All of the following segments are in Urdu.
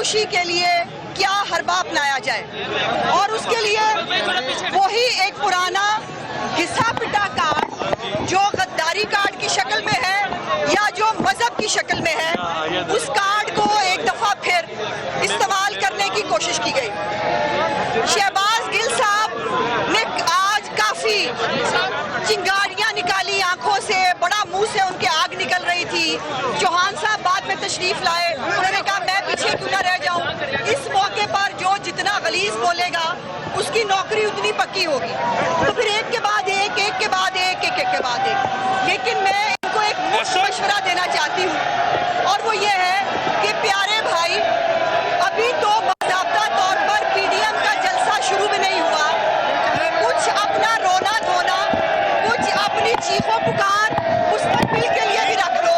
خوشی کے لیے کیا حربہ اپنایا جائے، اور اس کے لیے وہی ایک پرانا گھسا پٹا کارڈ جو غداری کارڈ کی شکل میں ہے یا جو مذہب کی شکل میں ہے، اس کارڈ کو ایک دفعہ پھر استعمال کرنے کی کوشش کی گئی۔ شہباز گل صاحب نے آج کافی چنگاریاں نکالی آنکھوں سے، بڑا منہ سے ان کے آگ نکل رہی تھی۔ چوہان صاحب بعد میں تشریف لائے، انہوں نے کہا میں پیچھے کیوں نہ رہ جاؤں، اس موقع پر جو جتنا غلیظ بولے گا اس کی نوکری اتنی پکی ہوگی۔ تو پھر ایک کے بعد ایک، ایک کے بعد ایک، ایک کے بعد ایک، لیکن میں ان کو ایک مشورہ دینا چاہتی ہوں، اور وہ یہ ہے کہ پیارے بھائی، ابھی تو باضابطہ طور پر پی ڈی ایم کا جلسہ شروع بھی نہیں ہوا، کچھ اپنا رونا دھونا، کچھ اپنی چیخ و پکار مستقبل کے لیے بھی رکھ لو۔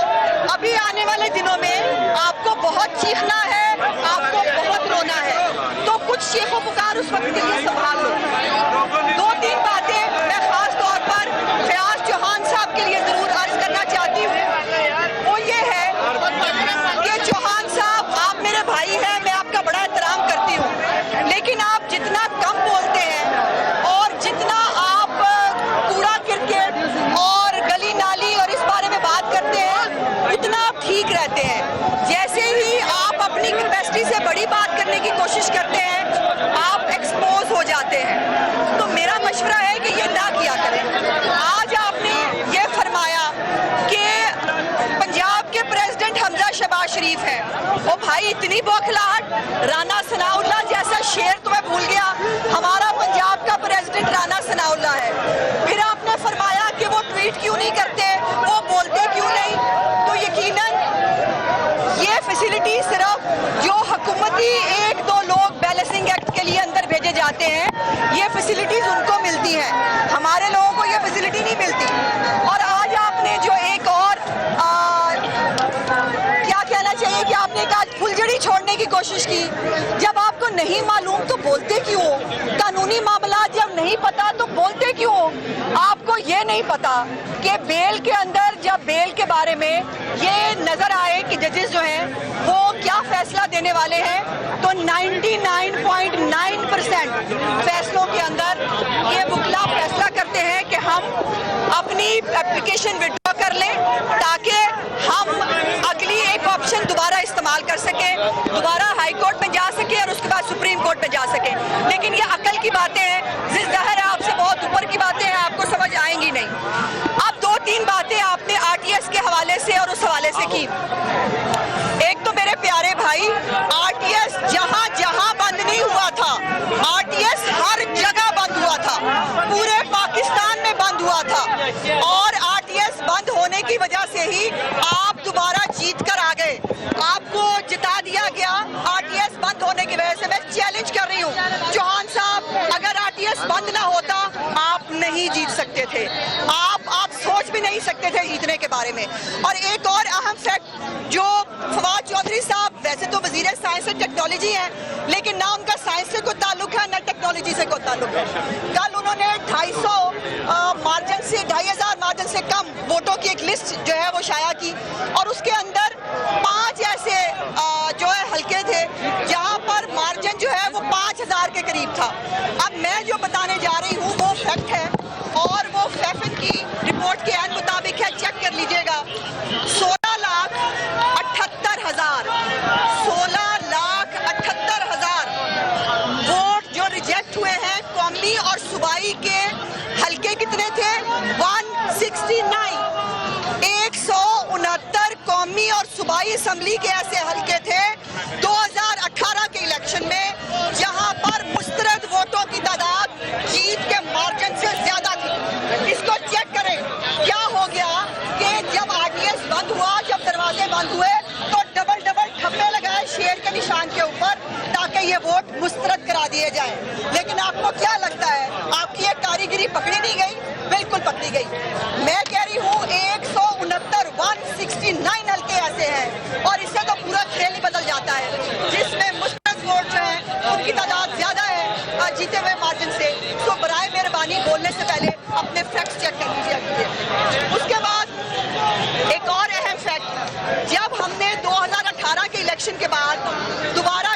ابھی آنے والے دنوں میں آپ کو بہت چیخنا ہے، آپ کو بہت رونا ہے، تو کچھ چیخ و پکار اس وقت کے لیے سنبھال لو۔ دو تین باتیں میں خاص طور پر فیاض چوہان صاحب کے لیے ضرور عرض کرنا چاہتی ہوں، وہ یہ ہے کہ چوہان صاحب آپ میرے بھائی ہیں، میں آپ کا بڑا احترام کرتی ہوں، لیکن آپ جتنا کم بولتے ہیں اور جتنا آپ کوڑا کرکٹ اور گلی نالی اور اس بارے میں بات کرتے ہیں اتنا آپ ٹھیک رہتے ہیں۔ جیسے ہی آپ اپنی کیپیسٹی سے بڑی بات کرنے کی کوشش کرتے ہیں آپ ایکسپوز ہو جاتے ہیں، تو میرا مشورہ ہے کہ یہ نہ کیا کریں۔ آج آپ نے یہ فرمایا کہ پنجاب کے پریزیڈنٹ حمزہ شہباز شریف ہے، وہ بھائی اتنی بوکھلاہٹ، رانا ثناء اللہ جیسا شعر تمہیں بھول گیا، ہمارا پنجاب کا پریزیڈنٹ رانا ثناء اللہ ہے۔ پھر آپ نے فرمایا کہ وہ ٹویٹ کیوں نہیں کرتے، وہ بولتے کیوں نہیں، تو یقیناً یہ فیسلٹی صرف جو حکومتی ایک دو لوگ بیلنسنگ ایکٹ کے لیے اندر بھیجے جاتے ہیں، یہ فیسلٹیز ان کو ملتی ہیں، ہمارے لوگوں کو یہ فیسلٹی نہیں ملتی۔ اور آج آپ نے جو ایک اور کیا کہنا چاہیے کہ آپ نے کہا پھلجڑی چھوڑنے کی کوشش کی، جب آپ کو نہیں معلوم تو بولتے کیوں؟ قانونی معاملات جب نہیں پتا تو بولتے کیوں؟ آپ کو یہ نہیں پتا کہ بیل کے اندر جب بیل کے بارے میں یہ نظر آئے کہ ججز جو ہیں وہ کیا فیصلہ دینے والے ہیں، تو 99.9% فیصلوں کے اندر یہ وکلا فیصلہ کرتے ہیں کہ ہم اپنی اپلیکیشن وڈرا کر لیں تاکہ ہم اگلی ایک آپشن دوبارہ استعمال کر سکیں، دوبارہ ہائی کورٹ میں جا سکیں اور اس کے بعد سپریم کورٹ میں جا سکیں۔ لیکن یہ عقل کی باتیں ہیں، ظاہر ہے آپ سے بہت اوپر کی باتیں ہیں، آپ کو سمجھ آئیں گی نہیں۔ اب دو تین باتیں آپ نے آر ٹی ایس کے حوالے سے اور اس حوالے سے کی۔ ایک تو میرے پیارے بھائی، آر ٹی ایس جہاں جہاں بند نہیں ہوا تھا، آر ٹی ایس ہر جگہ بند ہوا تھا، پورے پاکستان میں بند ہوا تھا، اور آر ٹی ایس بند ہونے کی وجہ سے ہی آپ دوبارہ جیت کر آ گئے، آپ کو جتا دیا گیا آر ٹی ایس بند ہونے کی وجہ سے۔ میں چیلنج کر رہی ہوں چوہان صاحب، اگر آر ٹی ایس بند نہ ہوتا آپ نہیں جیت سکتے تھے، آپ سوچ بھی نہیں سکتے تھے جیتنے کے بارے میں۔ اور ایک اور اہم فیکٹ جو فواد چودھری صاحب ویسے تو وزیر سائنس اینڈ ٹیکنالوجی ہیں، لیکن نہ ان کا سائنس سے کوئی تعلق ہے نہ ٹیکنالوجی سے کوئی تعلق ہے۔ کل انہوں نے 2,500 مارجن سے کم ووٹوں کی ایک لسٹ جو ہے وہ شائع کی، اور اس کے اندر 5 ایسے جو ہے حلقے تھے جہاں پر مارجن جو ہے وہ 5,000 کے قریب تھا۔ اب میں جو بتانے جا رہی ہوں وہ فیکٹ ہے، اور وہ فیفن کی رپورٹ کے عین مطابق ہے، چیک کر لیجئے گا۔ 16,78,000 ووٹ جو ریجیکٹ ہوئے ہیں، قومی اور صوبائی کے حلقے کتنے تھے؟ 169 169 قومی اور صوبائی اسمبلی کے ایسے حلقے تھے 2018 کے الیکشن میں جہاں پر مسترد ووٹوں کی تعداد جیت کے مارجن سے زیادہ تھی۔ اس کو چیک کریں، کیا ہو گیا کہ جب آر ٹی ایس بند ہوا، جب دروازے بند ہوئے تو ڈبل ٹھپے لگائے شیر کے نشان کے اوپر تاکہ یہ ووٹ مسترد کرا دیے جائیں۔ لیکن آپ کو کیا لگتا ہے آپ کی یہ کاریگری پکڑی نہیں گئی؟ بالکل پکڑی گئی۔ میں کہہ رہی ہوں 169 حلقے ایسے ہیں، اور اس سے تو پورا کھیل ہی بدل جاتا ہے، جس میں مسترد ووٹ جو ہیں ان کی تعداد زیادہ ہے جیتے ہوئے مارجن سے۔ تو برائے مہربانی بولنے سے پہلے اپنے فیکٹس چیک کر لیجیے۔ اس کے بعد ایک اور اہم فیکٹ، جب ہم نے 2018 کے الیکشن کے بعد دوبارہ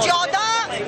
14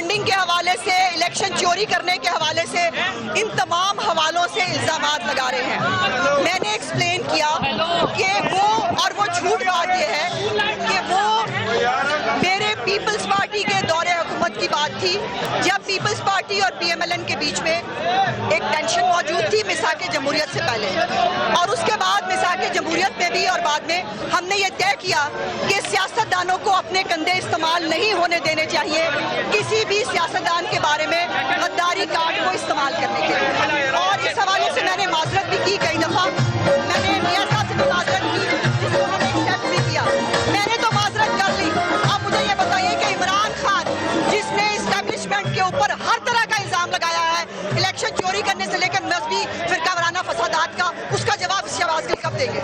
فنڈنگ کے حوالے سے، الیکشن چوری کرنے کے حوالے سے، ان تمام حوالوں سے الزامات لگا رہے ہیں۔ میں نے ایکسپلین کیا کہ وہ جھوٹ بات یہ ہے کہ وہ میرے پیپلز پارٹی کے دور حکومت کی بات تھی، جب پیپلز پارٹی اور پی ایم ایل این کے بیچ میں ایک ٹینشن موجود تھی میثاق جمہوریت سے پہلے، اور اس کے بعد میثاق جمہوریت میں بھی اور بعد میں ہم نے یہ طے کیا کہ سیاستدانوں کو اپنے کندھے استعمال نہیں ہونے دینے چاہیے کسی بھی سیاستدان کے بارے میں غداری کارڈ کو استعمال کرنے کے لیے۔ اور اس حوالے سے میں نے معذرت بھی کی کئی دفعہ، میں نے میاں صاحب سے بھی معذرت کی، جس کو ہم نے ایکسیپٹ بھی کیا، میں نے تو معذرت کر لی۔ اب مجھے یہ بتائیے کہ عمران خان جس نے اسٹیبلشمنٹ کے اوپر ہر طرح کا الزام لگایا ہے الیکشن چوری کرنے سے لے کر مذہبی فرقہ وارانہ فسادات کا، اس کا جواب شہباز گل کب دیں گے؟